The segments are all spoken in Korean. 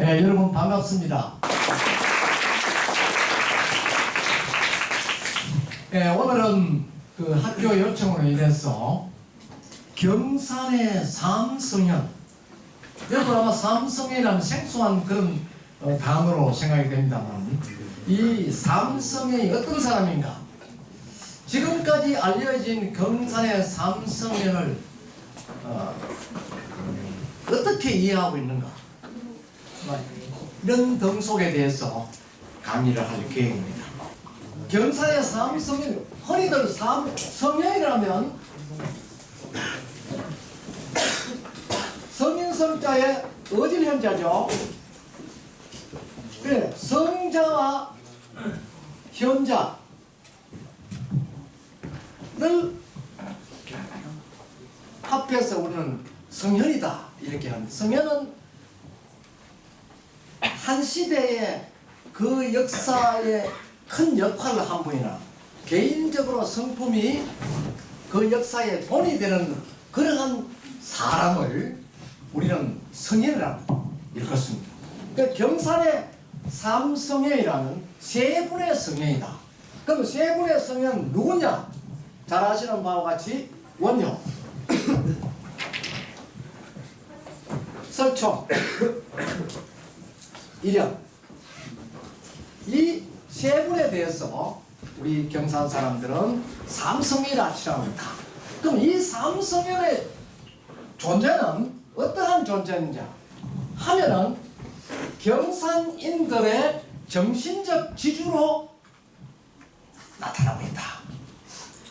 네, 여러분 반갑습니다. 네, 오늘은 그 학교 요청으로 인해서 경산의 삼성현, 여러분 아마 삼성현이라는 생소한 그런 단어로 생각이 됩니다만, 이 삼성현이 어떤 사람인가? 지금까지 알려진 경산의 삼성현을 어떻게 이해하고 있는가? 이런 등속에 대해서 강의를 할 계획입니다. 경산의 삼성현, 흔히들 삼성현이라면 성인성자의 어질 현자죠. 그래, 성자와 현자를 합해서 우리는 성현이다 이렇게 합니다. 성현은 한 시대의 그 역사에 큰 역할을 한 분이나 개인적으로 성품이 그 역사에 본이 되는 그러한 사람을 우리는 성현이라고 일컫습니다. 그러니까 경산의 삼성현이라는 세 분의 성현이다. 그럼 세 분의 성현 누구냐? 잘 아시는 바와 같이 원효, 설총, 일현, 이 세 분에 대해서 우리 경산 사람들은 삼성현이라 칭합니다. 그럼 이 삼성현의 존재는 어떠한 존재인지 하면은 경산인들의 정신적 지주로 나타나고 있다.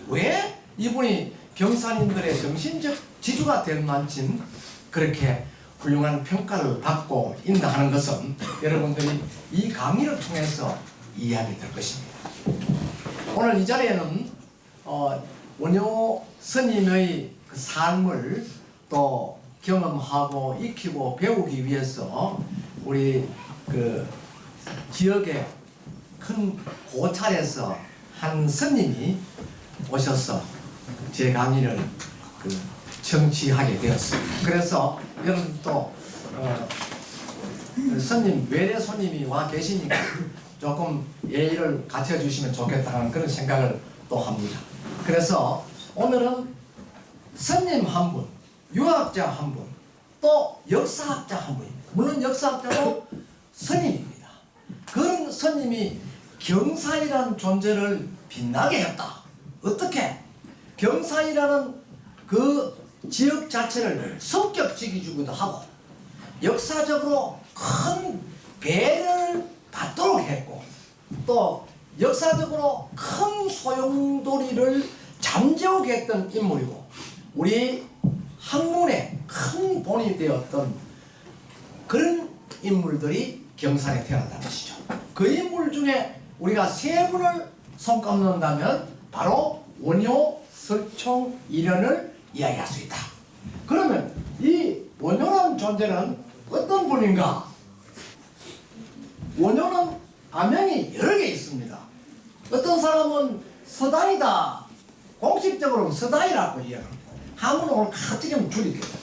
왜 이분이 경산인들의 정신적 지주가 될 만큼 그렇게 훌륭한 평가를 받고 있다 하는 것은 여러분들이 이 강의를 통해서 이해하게 될 것입니다. 오늘 이 자리에는 원효 스님의 그 삶을 또 경험하고 익히고 배우기 위해서 우리 그 지역의 큰 고찰에서 한 스님이 오셔서 제 강의를 청취하게 되었습니다. 그래서 여러분 또 스님 외래 손님이 와 계시니까 조금 예의를 갖춰주시면 좋겠다는 그런 생각을 또 합니다. 그래서 오늘은 스님 한 분, 유학자 한 분, 또 역사학자 한 분입니다. 물론 역사학자도 스님입니다. 그런 스님이 경산이라는 존재를 빛나게 했다. 어떻게? 경산이라는 그 지역 자체를 성격지기주기도 하고 역사적으로 큰 배를 받도록 했고 또 역사적으로 큰 소용돌이를 잠재우게 했던 인물이고 우리 학문의 큰 본이 되었던 그런 인물들이 경산에 태어났다는 것이죠. 그 인물 중에 우리가 세 분을 손꼽는다면 바로 원효, 설총, 일현을 이야기할 수 있다. 그러면 이 원효라는 존재는 어떤 분인가? 원효는 가명이 여러 개 있습니다. 어떤 사람은 서다이다. 공식적으로는 서다이라고 이야기합니다. 한문은 오늘 가뜩이면 줄일게요.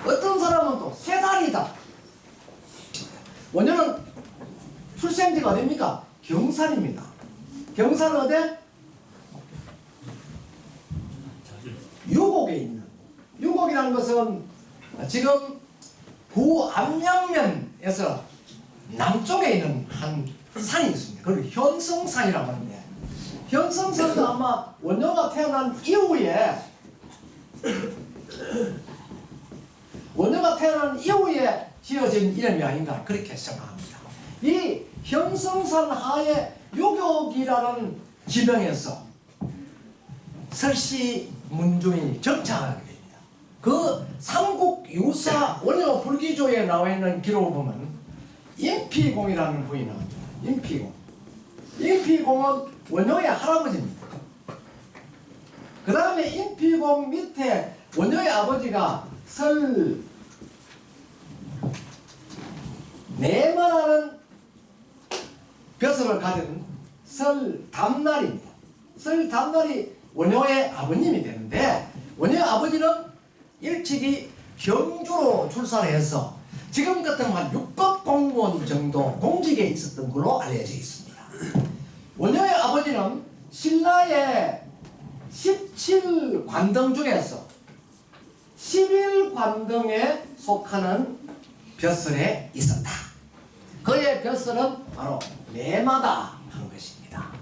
어떤 사람은 또 세다리다. 원효는 출생지가 어디입니까? 경산입니다. 경산은 어디? 유곡에 있는. 유곡이라는 것은 지금 구암양면에서 남쪽에 있는 한 산이 있습니다. 그걸 현성산이라고 하는데 현성산도 아마 원효가 태어난 이후에 지어진 이름이 아닌가 그렇게 생각합니다. 이 현성산 하에 유곡이라는 지명에서 설씨 문중이 정착하게 됩니다. 그 삼국유사 원효 불기조에 나와 있는 기록을 보면 임피공이라는 분이 나옵니다. 임피공은 원효의 할아버지입니다. 그 다음에 임피공 밑에 원효의 아버지가 설내만하는 벼슬을 가진 설담날입니다. 설담날이 원효의 아버님이 되는데 원효의 아버지는 일찍이 경주로 출사를 해서 지금 같은 한 6급 공무원 정도 공직에 있었던 걸로 알려져 있습니다. 원효의 아버지는 신라의 17관등 중에서 11관등에 속하는 벼슬에 있었다. 그의 벼슬은 바로 내마다 한 것입니다.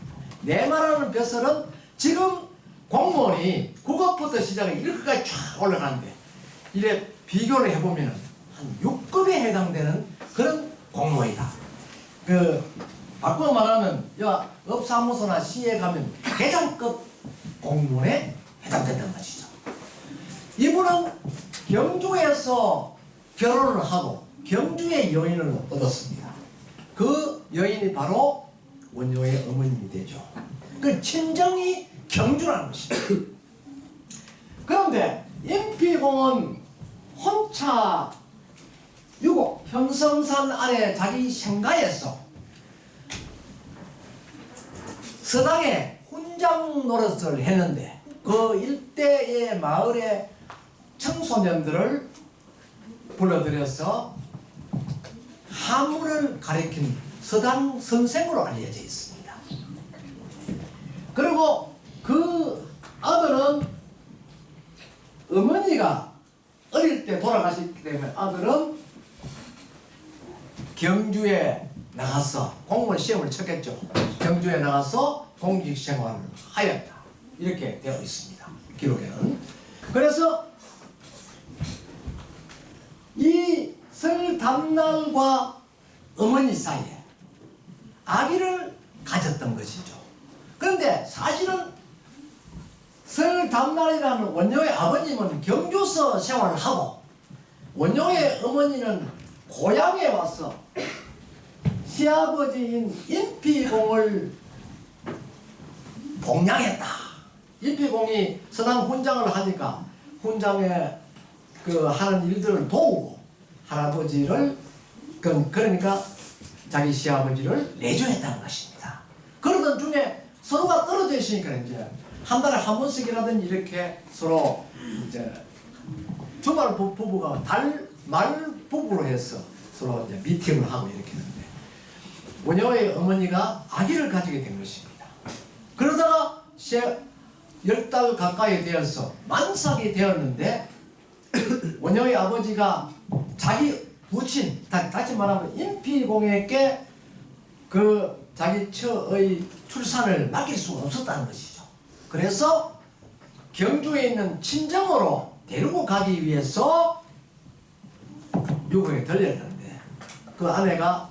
내마라는 벼슬은 지금 공무원이 9급부터 시작해 이렇게까지 쫙 올라가는데 이래 비교를 해보면 한 6급에 해당되는 그런 공무원이다. 바꿔 말하면 업사무소나 시에 가면 대장급 공무원에 해당된다는 것이죠. 이분은 경주에서 결혼을 하고 경주의 여인을 얻었습니다. 그 여인이 바로 원효의 어머님이 되죠. 그 친정이 경주라는 것입니다. 그런데 임피공은 혼자 유곡 형성산 아래 자기 생가에서 서당에 훈장 노릇을 했는데 그 일대의 마을의 청소년들을 불러들여서 한문을 가르친 서당 선생으로 알려져 있습니다. 그리고 그 아들은 어머니가 어릴 때 돌아가셨기 때문에 아들은 경주에 나가서 공무원 시험을 쳤겠죠. 경주에 나가서 공직 생활을 하였다. 이렇게 되어 있습니다. 기록에는. 그래서 이 설담날과 어머니 사이에 아기를 가졌던 것이죠. 그런데 사실은 설담날이라는 원효의 아버님은 경주서 생활을 하고 원효의 어머니는 고향에 와서 시아버지인 임피공을 봉양했다. 임피공이 서당 훈장을 하니까 훈장에 하는 일들을 도우고 할아버지를 그러니까 자기 시아버지를 내조했다는 것입니다. 그러던 중에 서로가 떨어져 있으니까 이제 한 달에 한 번씩이라든지 이렇게 서로 이제 주말 부부가 말 부부로 해서 서로 이제 미팅을 하고 이렇게 했는데 원효의 어머니가 아기를 가지게 된 것입니다. 그러다가 10달 가까이 되어서 만삭이 되었는데 원효의 아버지가 자기 부친, 다시 말하면 임피공에게 자기 처의 출산을 맡길 수가 없었다는 것이죠. 그래서 경주에 있는 친정으로 데리고 가기 위해서 유고에 들렸는데 그 아내가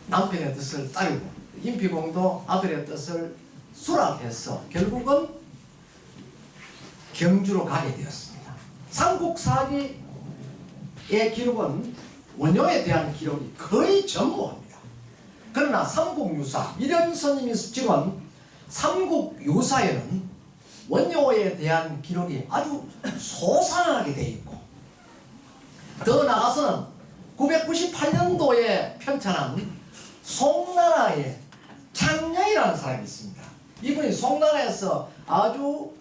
남편의 뜻을 따르고 임피공도 아들의 뜻을 수락해서 결국은 경주로 가게 되었습니다. 삼국사기의 기록은 원효에 대한 기록이 거의 전무합니다. 그러나 삼국유사, 미련스님이 찍은 삼국유사에는 원효에 대한 기록이 아주 소상하게 되어 있고 더 나아가서는 998년도에 편찬한 송나라의 창녀이라는 사람이 있습니다. 이분이 송나라에서 아주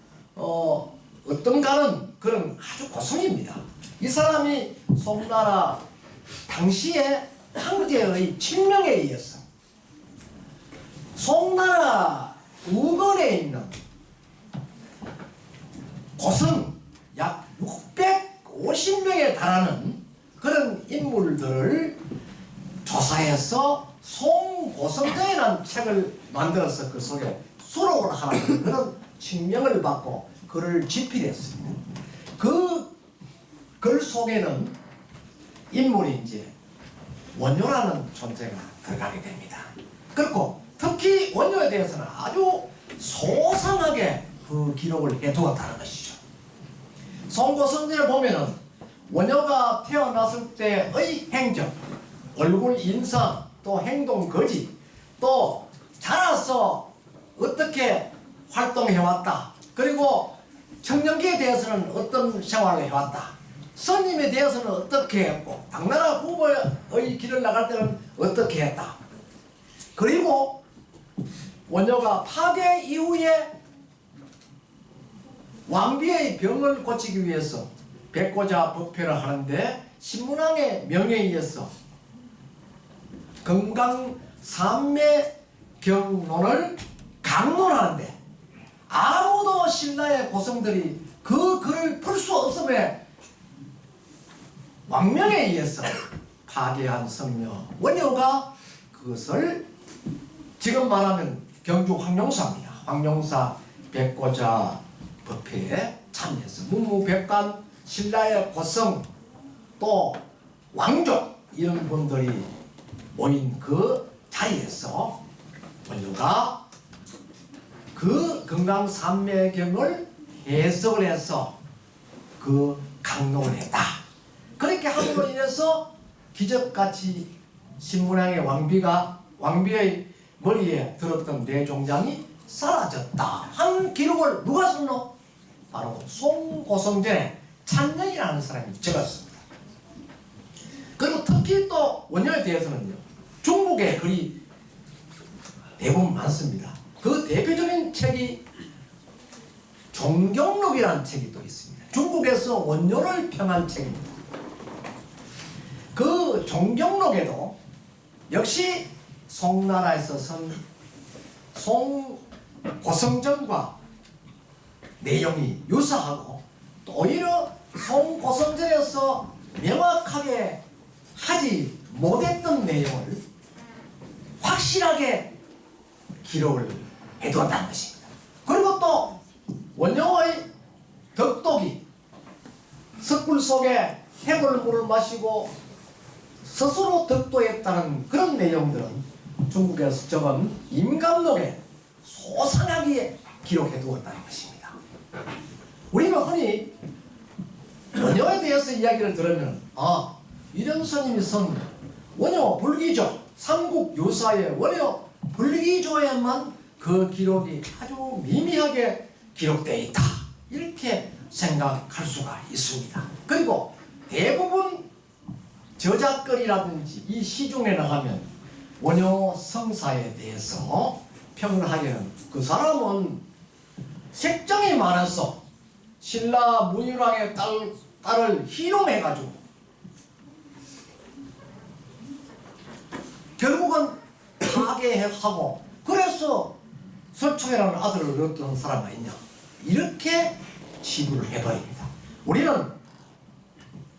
어떤가는 그런 아주 고성입니다. 이 사람이 송나라 당시의 황제의 칙명에 의해서 송나라 우건에 있는 고성 약 650명에 달하는 그런 인물들을 조사해서 송고성정이라는 책을 만들어서 그 속에 수록을 하라는 그런 칙명을 받고 글을 집필했습니다. 그 글 속에는 인물이 이제 원효라는 존재가 들어가게 됩니다. 그리고 특히 원효에 대해서는 아주 소상하게 그 기록을 해두었다는 것이죠. 송고성전에 보면은 원효가 태어났을 때의 행적, 얼굴 인상, 또 행동 거지, 또 자라서 어떻게 활동해왔다. 그리고 청년기에 대해서는 어떤 생활을 해왔다. 선임에 대해서는 어떻게 했고 당나라 후보의 길을 나갈 때는 어떻게 했다. 그리고 원효가 파괴 이후에 왕비의 병을 고치기 위해서 백고자 법회를 하는데 신문왕의 명예에 의해서 금강산매경론을 강론하는데 아무도 신라의 고성들이 그 글을 풀 수 없음에 왕명에 의해서 파괴한 성녀 원효가 그것을 지금 말하면 경주 황룡사입니다. 황룡사 백고자 법회에 참여해서 문무백관 신라의 고성 또 왕족 이런 분들이 모인 그 자리에서 원효가 그 금강산매경을 해석을 해서 그 강론을 했다. 그렇게 함으로 인해서 기적같이 신문왕의 왕비의 머리에 들었던 뇌종장이 사라졌다 한 기록을 누가 썼노? 바로 송고성전의 찬영이라는 사람이 적었습니다. 그리고 특히 또 원효에 대해서는요, 중국의 글이 대부분 많습니다. 그 대표적인 책이 종경록이라는 책이 또 있습니다. 중국에서 원효를 평한 책입니다. 그 종경록에도 역시 송나라에서 선 송고성전과 내용이 유사하고 또 오히려 송고성전에서 명확하게 하지 못했던 내용을 확실하게 기록을 해두었다는 것입니다. 그리고 또 원효의 덕독이 석굴 속에 해골물을 마시고 스스로 덕도했다는 그런 내용들은 중국에서 적은 임감록에 소상하게 기록해 두었다는 것입니다. 우리는 흔히 원효에 대해서 이야기를 들으면 이런 스님이 쓴 원효 불기조 삼국유사의 원효 불기조에만 그 기록이 아주 미미하게 기록되어 있다 이렇게 생각할 수가 있습니다. 그리고 대부분 저작거리라든지 이 시중에 나가면 원효 성사에 대해서 평을 하기는 그 사람은 색정이 많아서 신라 문유랑의 딸을 희롱해가지고 결국은 파괴하고 그래서 설총이라는 아들을 얻던 사람이 있냐 이렇게 치부를 해버립니다. 우리는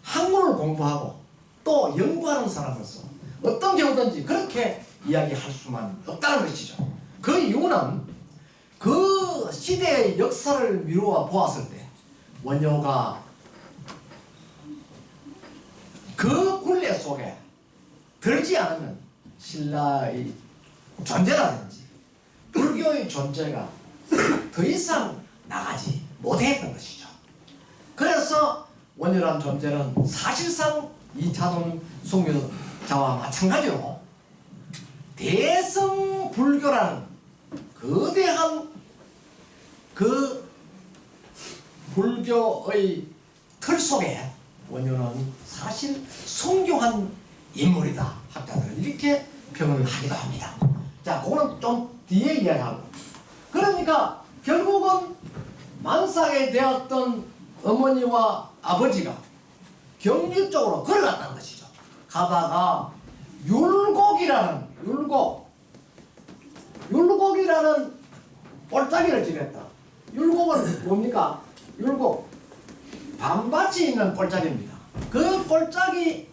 학문을 공부하고 또 연구하는 사람으로서 어떤 경우든지 그렇게 이야기할 수만 없다는 것이죠. 그 이유는 그 시대의 역사를 미루어 보았을 때 원효가 그 굴레 속에 들지 않으면 신라의 존재라든지 불교의 존재가 더 이상 나가지 못했던 것이죠. 그래서 원효란 존재는 사실상 이차돈 송유자와 마찬가지로 대성불교라는 거대한 그 불교의 틀 속에 원효는 사실 성교한 인물이다. 학자들은 이렇게 평을 하기도 합니다. 자, 그거는 좀 뒤에 이야기하고. 그러니까 결국은 만삭에 되었던 어머니와 아버지가 경주 쪽으로 걸어갔다는 것이죠. 가다가 율곡이라는 꼴짜기를 지냈다. 율곡은 뭡니까? 율곡 밤밭이 있는 꼴짜기입니다. 그 꼴짜기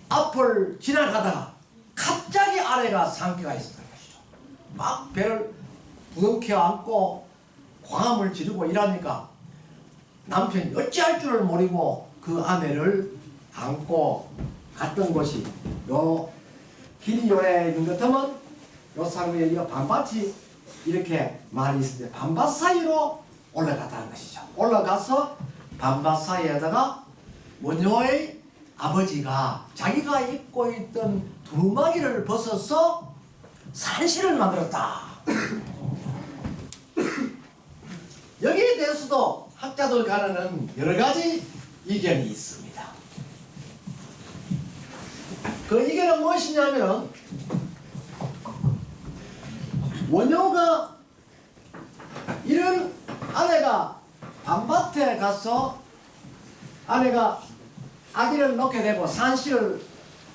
앞을 지나가다가 갑자기 아래가 상기가 있었던 것이죠. 막 배를 부둥켜 안고 광함을 지르고 이러니까 남편이 어찌할 줄을 모르고 그 아내를 안고 갔던 곳이 요 길이 요래 있는 것 같으면 요 사람이 여기가 밤밭이 이렇게 많이 있는데 밤밭 사이로 올라갔다는 것이죠. 올라가서 밤밭 사이에다가 원효의 아버지가 자기가 입고 있던 두루마기를 벗어서 산실을 만들었다. 여기에 대해서도 학자들 간에는 여러 가지 의견이 있습니다. 그 의견은 무엇이냐면 원효가 이런 아내가 밤밭에 가서 아내가 아기를 놓게 되고 산실을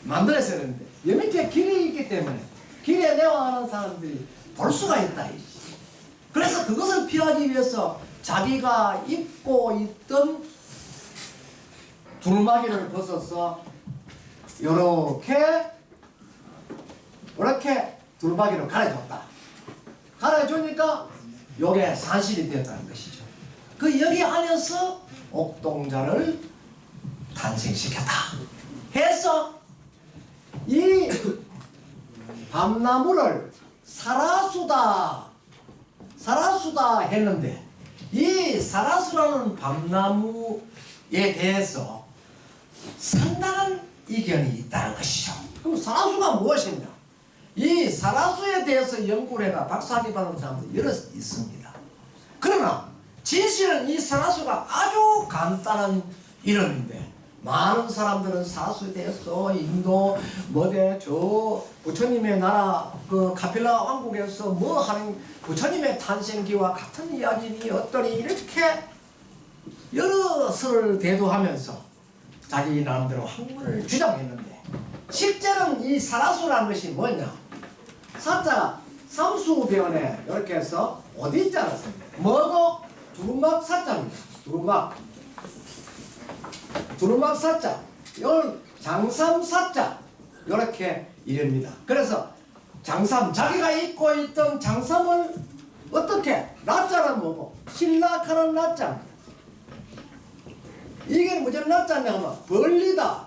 만들어야 되는데 여 밑에 길이 있기 때문에 길에 내려가는 사람들이 볼 수가 있다. 그래서 그것을 피하기 위해서 자기가 입고 있던 두루마기를 벗어서 이렇게 두루마기로 갈아줬다. 갈아주니까 요게 산실이 되었다는 것이죠. 그 여기 안에서 옥동자를 탄생시켰다 해서 이 밤나무를 사라수다 했는데 이 사라수라는 밤나무에 대해서 상당한 이견이 있다는 것이죠. 그럼 사라수가 무엇이냐? 이 사라수에 대해서 연구를 해가 박사학위 받은 사람들이 여러 있습니다. 그러나 진실은 이 사라수가 아주 간단한 이름인데 많은 사람들은 사라수에 대해서 인도 뭐대 저 부처님의 나라 그 카필라 왕국에서 뭐 하는 부처님의 탄생기와 같은 이야기니 어떠니 이렇게 여러 설을 대두하면서 자기 나름대로 학문을 주장했는데 실제는 이 사라수라는 것이 뭐냐? 사자가 삼수변에 이렇게 해서 어디 있지 않았습니까? 뭐고? 두루막 사자입니다. 두루막 사자, 이건 장삼 사자 이렇게 이릅니다. 그래서 장삼 자기가 입고 있던 장삼을 어떻게 나자는 뭐고 신락하는 나자입니다. 이게 무슨 나자냐 하면 벌리다,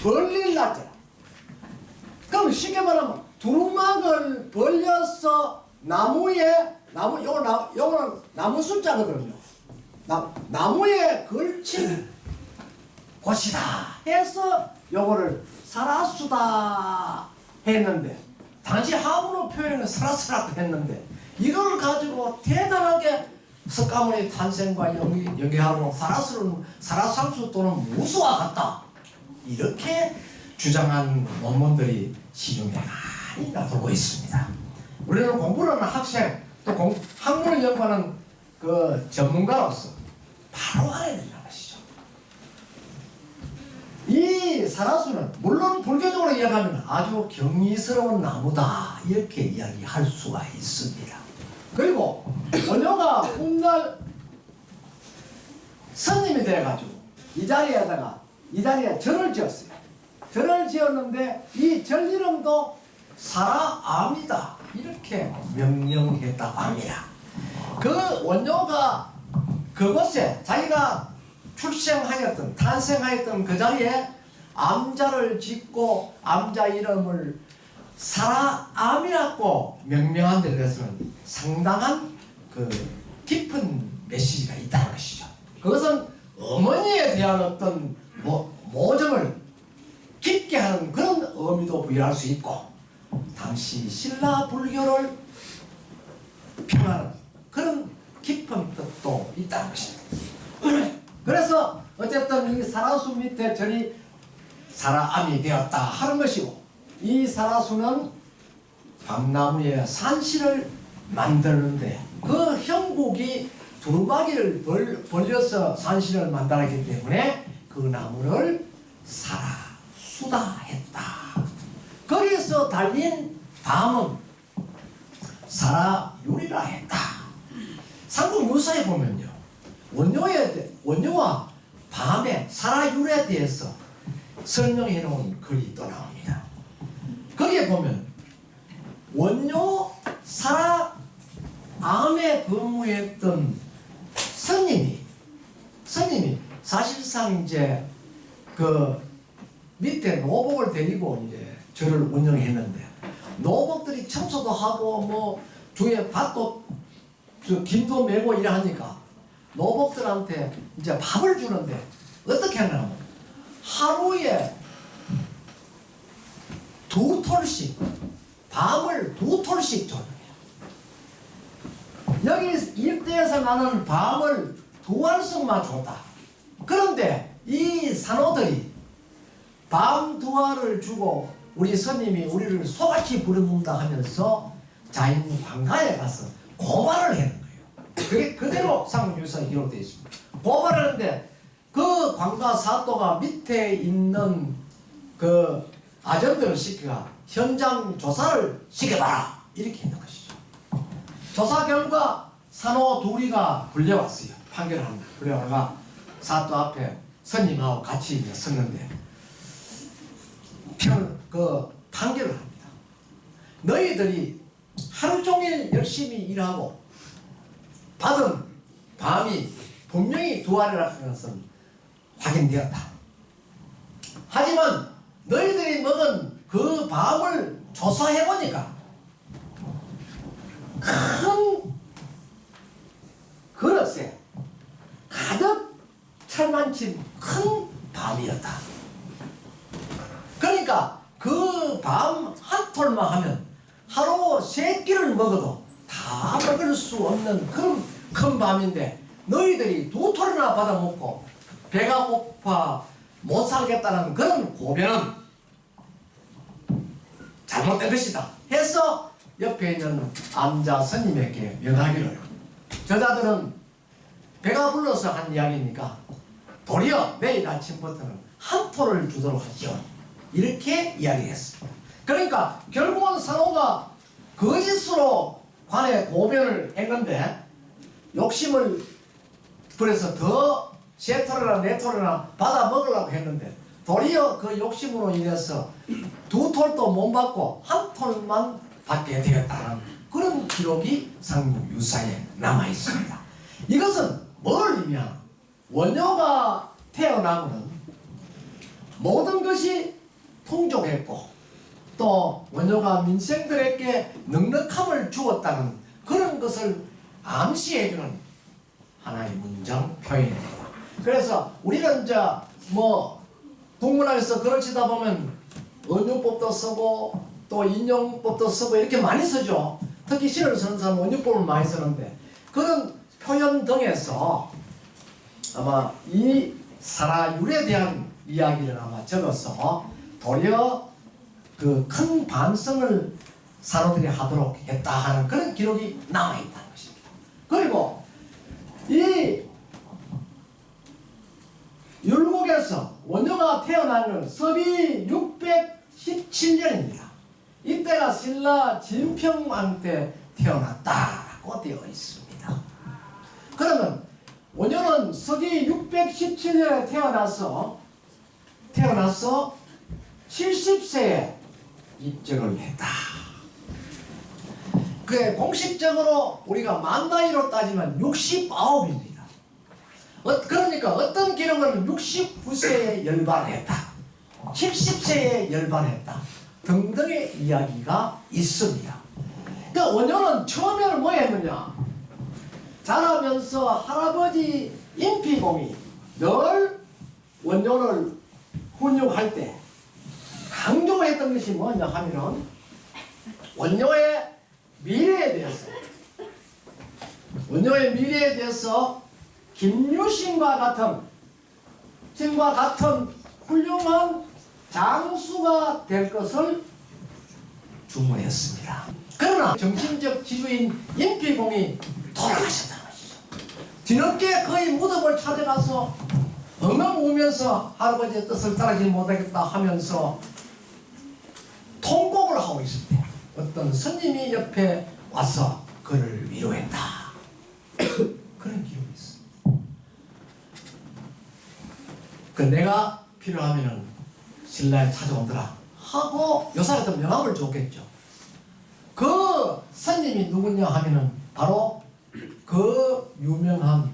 벌릴 나자. 그럼 쉽게 말하면 두루막을 벌려서 요거는 나무 숫자거든요. 나무에 걸친 곳이다 해서 요거를 사라수다 했는데 당시 한문어 표현은 사라수라고 했는데 이걸 가지고 대단하게 석가모니 탄생과 연계하고 사라상수 또는 무수와 같다 이렇게 주장한 논문들이 시중에 많이 나돌고 있습니다. 우리는 공부를 하는 학생 또 학문을 연구하는 그 전문가로서 바로 알아야 된다는 것이죠. 이 사라수는 물론 불교적으로 이야기하면 아주 경이스러운 나무다 이렇게 이야기할 수가 있습니다. 그리고 원효가 훗날 스님이 돼가지고 이 자리에 절을 지었어요. 절을 지었는데 이 절 이름도 사라암이다 이렇게 명명했다고 합니다. 그 원효가 그곳에 자기가 탄생하였던 그 자리에 암자를 짓고 암자 이름을 사라암이라고 명명한 데 대해서는 상당한 그 깊은 메시지가 있다는 것이죠. 그것은 어머니에 대한 어떤 모정을 깊게 하는 그런 의미도 부여할 수 있고 당시 신라 불교를 평하는 그런 깊은 뜻도 있다는 것입니다. 그래서 어쨌든 이 사라수 밑에 절이 사라암이 되었다 하는 것이고 이 사라수는 밤나무에 산실을 만드는데 그 형국이 두루마기를 벌려서 산실을 만들었기 때문에 그 나무를 사라수다 했다. 거기서 달린 밤은 사라유리라 했다. 삼국유사에 보면요 원효와 밤의 사라유리에 대해서 설명해 놓은 글이 또 나옵니다. 거기에 보면 원효 사라암에 근무했던 스님이 사실상 이제 그 밑에 노복을 데리고 이제 절을 운영했는데 노복들이 청소도 하고 뭐 주에 밭도 김도 메고 이래 하니까 노복들한테 이제 밥을 주는데 어떻게 하냐면 하루에 2톨씩 밤을 2톨씩 줘요. 여기 일대에서 나는 밤을 2알씩만 줬다. 그런데 이 산호들이 밤 2알을 주고 우리 스님이 우리를 소같이 부른다 하면서 자인 관가에 가서 고발을 하는 거예요. 그게 그대로 삼국유사에 기록되어 있습니다. 고발하는데 그 관가 사또가 밑에 있는 그 아전들을 시켜가 현장 조사를 시켜봐라 이렇게 했는 것이죠. 조사 결과 산호 둘이가 불려왔어요. 판결을 합니다. 불려와가 사또 앞에 스님하고 같이 섰는데 판결을 합니다. 너희들이 하루 종일 열심히 일하고 받은 밤이 분명히 2알이라는 것은 확인되었다. 하지만 너희들이 먹은 그 밤을 조사해보니까 큰 그릇에 가득 철만친 큰 밤이었다. 그러니까 그 밤 한 톨만 하면 하루 3끼를 먹어도 다 먹을 수 없는 그런 큰 밤인데 너희들이 2톨이나 받아 먹고 배가 고파 못 살겠다는 그런 고변은 잘못된 것이다 해서 옆에 있는 암자 스님에게 명하기를, 저자들은 배가 불러서 한 이야기니까 도리어 내일 아침부터는 한 톨을 주도록 하시오 이렇게 이야기했습니다. 그러니까 결국은 산호가 거짓으로 관에 고변을 했는데 욕심을 부려서 더 3톨이나 4톨이나 받아 먹으려고 했는데 도리어 그 욕심으로 인해서 2톨도 못 받고 한 톨만 받게 되었다는 그런 기록이 상류유사에 남아 있습니다. 이것은 뭘 의미하나? 원효가 태어나고는 모든 것이 풍족했고 또 원효가 민생들에게 넉넉함을 주었다는 그런 것을 암시해주는 하나의 문장 표현입니다. 그래서 우리는 이제 뭐 국문학에서 그러시다 보면 언유법도 쓰고 또 인용법도 쓰고 이렇게 많이 쓰죠. 특히 시를 쓰는 사람은 언유법을 많이 쓰는데 그런 표현 등에서 아마 이 사라율에 대한 이야기를 아마 적어서 도리어 그 큰 반성을 산호들이 하도록 했다 하는 그런 기록이 남아있다는 것입니다. 그리고 이 율곡에서 원효가 태어난 건 서기 617년입니다. 이때가 신라 진평왕 때 태어났다라고 되어 있습니다. 그러면 원효는 서기 617년에 태어나서 70세에 입적을 했다. 그래 공식적으로 우리가 만 나이로 따지면 69입니다. 그러니까 어떤 기록은 69세에 열반했다, 70세에 열반했다 등등의 이야기가 있습니다. 그러니까 원효는 처음에는 뭐 했느냐? 자라면서 할아버지 임피공이 늘 원효를 훈육할 때 강조했던 것이 뭐냐 하면은 원효의 미래에 대해서 김유신과 같은 훌륭한 장수가 될 것을 주문했습니다. 그러나 정신적 지주인 임피공이 돌아가셨다는 것이죠. 뒤늦게 그의 무덤을 찾아가서 엉엉 우면서 할아버지의 뜻을 따르지 못하겠다 하면서 통곡을 하고 있을 때 어떤 스님이 옆에 와서 그를 위로했다. 그런 기록이 있습니다. 그 내가 필요하면은 신라에 찾아오더라 하고 요사람한테 명함을 줬겠죠. 그 스님이 누구냐 하면은 바로 그 유명한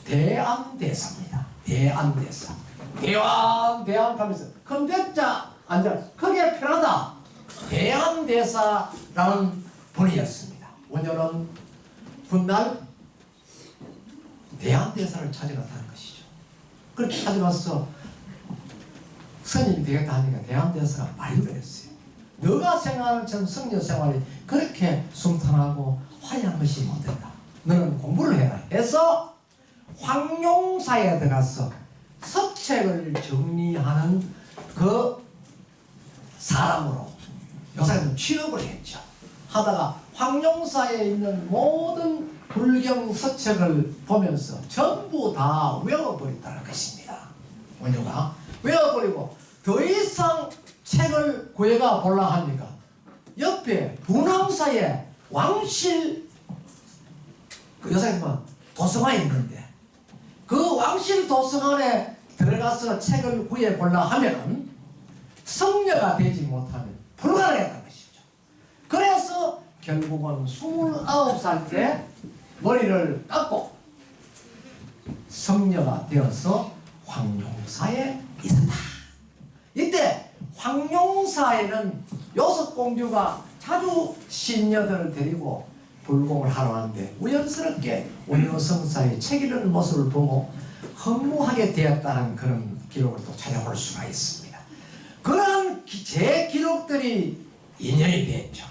대안대사입니다. 대안대사. 대안 하면서 큰 대자 앉아 크게 편하다. 대안대사라는 분이었습니다. 원효는 훗날 대안대사를 찾아갔다는 것이죠. 그렇게 찾아가서 스님이 되겠다 하니까 대안대사가 말을 했어요. 너가 생각하는 참 성녀 생활이 그렇게 순탄하고 화려한 것이 못된다. 너는 공부를 해라 해서 황룡사에 들어가서 서책을 정리하는 그 사람으로 요새는 취업을 했죠. 하다가 황룡사에 있는 모든 불경 서책을 보면서 전부 다 외워버렸다는 것입니다. 원효가. 외워버리고 더 이상 책을 구해가 볼라 하니까 옆에 분황사에 왕실 그 여사님은 도서관이 있는데 그 왕실 도서관에 들어가서 책을 구해 볼라 하면은 성녀가 되지 못하면 불가능했다는 것이죠. 그래서 결국은 29살 때 머리를 깎고 성녀가 되어서 황룡사에 있었다. 이때 황룡사에는 요석공주가 자주 신녀들을 데리고 불공을 하러 왔는데 우연스럽게 원효성사의 책 읽는 모습을 보고 허무하게 되었다는 그런 기록을 또 찾아볼 수가 있습니다. 그러한 제 기록들이 인연이 됐죠.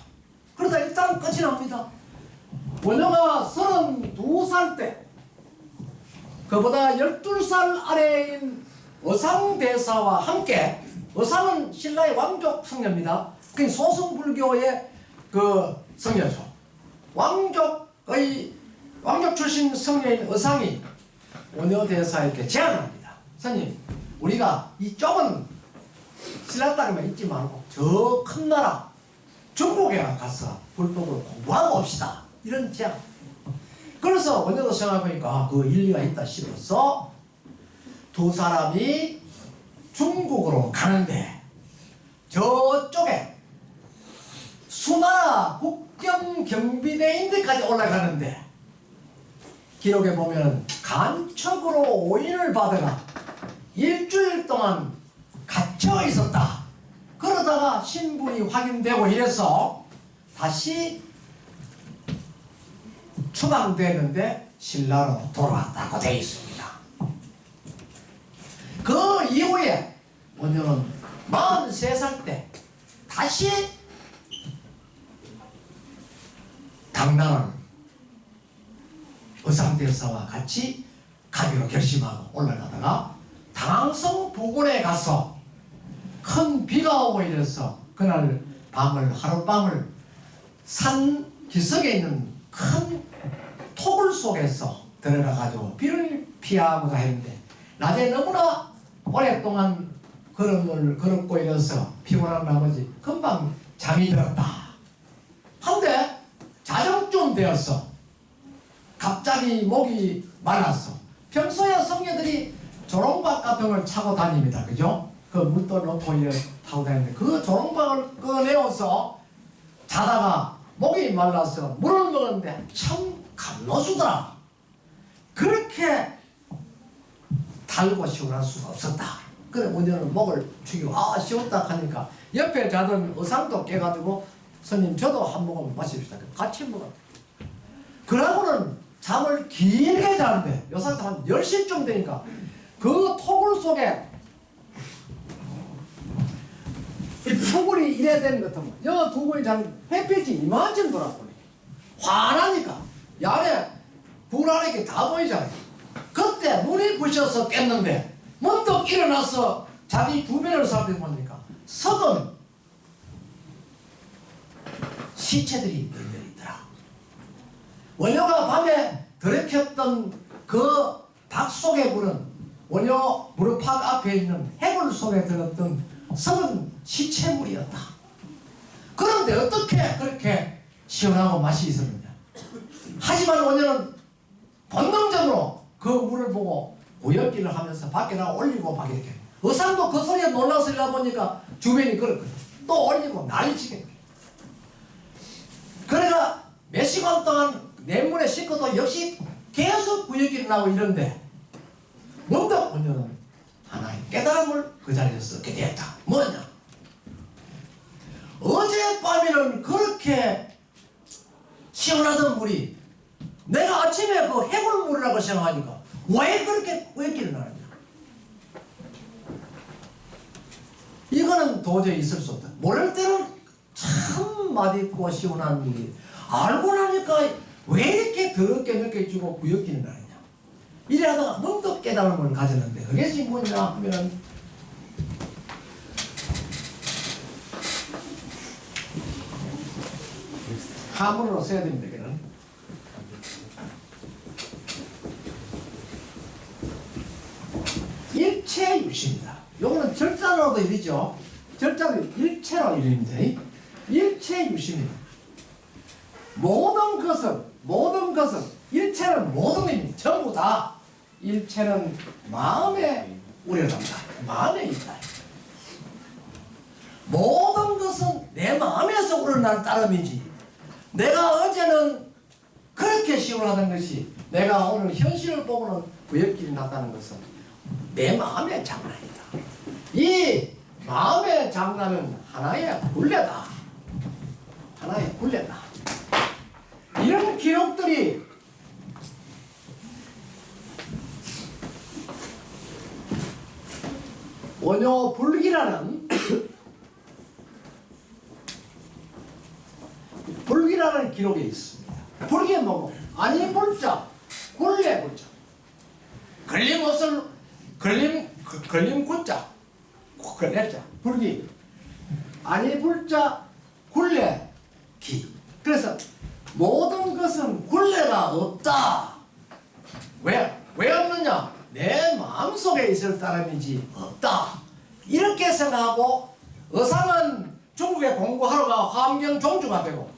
그러다 일단 끝이 납니다. 원효가 32살 때 그보다 12살 아래인 어상대사와 함께, 어상은 신라의 왕족 성녀입니다. 그 소승불교의 그 성녀죠. 왕족 출신 성녀인 어상이 원효대사에게 제안합니다. 스님, 우리가 이 좁은 신라 땅에만 있지 말고 저 큰 나라 중국에 가서 불법을 공부하고 옵시다. 이런 제안. 그래서 원효도 생각해보니까 그 일리가 있다 싶어서 두 사람이 중국으로 가는데 저쪽에 수나라 국경 경비대인 데까지 올라가는데 기록에 보면 간첩으로 오인을 받아가 일주일 동안 갇혀 있었다. 그러다가 신분이 확인되고 이래서 다시 추방되는데 신라로 돌아왔다고 되어 있습니다. 그 이후에 원효는 43살 때 다시 당나라 의상대사와 같이 가기로 결심하고 올라가다가 당항성 부근에 가서 큰 비가 오고 이래서 그날 밤을 하룻밤을 산 기슭에 있는 큰 토굴 속에서 들어가가지고 비를 피하고자 했는데 낮에 너무나 오랫동안 걸음을 걸었고 이래서 피곤한 나머지 금방 잠이 들었다. 한데 자정쯤 되었어. 갑자기 목이 말랐어. 평소에 성녀들이 조롱박 같은 걸 차고 다닙니다. 그죠? 그 물도 넣고 이래 타고 다니는데 그 조롱박을 꺼내어서 자다가 목이 말라서 물을 먹었는데 참 감노수더라. 그렇게 달고 시원할 수가 없었다. 그래 원효는 목을 죽이고 시원다 하니까 옆에 자던 의상도 깨가지고 스님 저도 한 모금 마십시다. 같이 먹었다. 그러고는 잠을 길게 자는데 요사도 한 10시쯤 되니까 그 토굴 속에 이 토굴이 이래야 되는 것 같으면 여 토굴이 자는 햇빛이 이만큼 돌아보니 환하니까 야래 불 안에 게 다 보이잖아요. 그때 눈이 부셔서 깼는데 문득 일어나서 자기 주변을 살펴보니까 석은 시체들이 널려 있더라. 원효가 밤에 들이켰던 그 박 속에 불은 원효 무릎팍 앞에 있는 해골 속에 들었던 석은 시체물이었다. 그런데 어떻게 그렇게 시원하고 맛이 있었느냐. 하지만 원효는 본능적으로 그 물을 보고 구역질을 하면서 밖에 나가 올리고 막 이렇게. 의상도 그 소리에 놀라서 일어나 보니까 주변이 그렇거든. 또 올리고 난리치게. 그래가 몇 시간 동안 냉물에 씻고도 역시 계속 구역질이 나고 이런데 문득 원효는 하나의 깨달음을 그 자리에서 얻게 되었다. 뭐냐? 어젯밤에는 그렇게 시원하던 물이 내가 아침에 그 해골물이라고 생각하니까 왜 그렇게 구역질이 나느냐? 이거는 도저히 있을 수 없다. 모를 때는 참 맛있고 시원한 물이 알고 나니까 왜 이렇게 더럽게 느껴지고 구역질이 나느냐. 이래 하다가 문득 깨달음을 가졌는데 그것이 뭐냐 하면 하문으로 써야 됩니다. 이거는. 일체유심. 일이죠. 절자도 일체로 일인데 일체 유심입니다. 모든 것은 일체는 모든 의미입니다. 전부 다 일체는 마음에 우려난다. 마음에 있다. 모든 것은 내 마음에서 우러날 따름이지 내가 어제는 그렇게 시원하던 것이 내가 오늘 현실을 보고는 부역길이 났다는 것은 내 마음의 장난이다. 이 마음의 장난은 하나의 굴레다. 하나의 굴레다. 이런 기록들이 원효불기라는 불기라는 기록에 있습니다. 불기는 뭐고? 아니 불자, 굴레 불자. 걸림 굴자, 걸레자, 불기. 아니 불자, 굴레 기. 그래서 모든 것은 굴레가 없다. 왜 없느냐? 내 마음속에 있을 따름이지 없다. 이렇게 생각하고 의상은 중국에 공부하러 가 환경 종주가 되고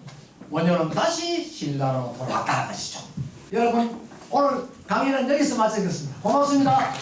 원효는 다시 신라로 돌아왔다는 것이죠. 여러분 오늘 강의는 여기서 마치겠습니다. 고맙습니다.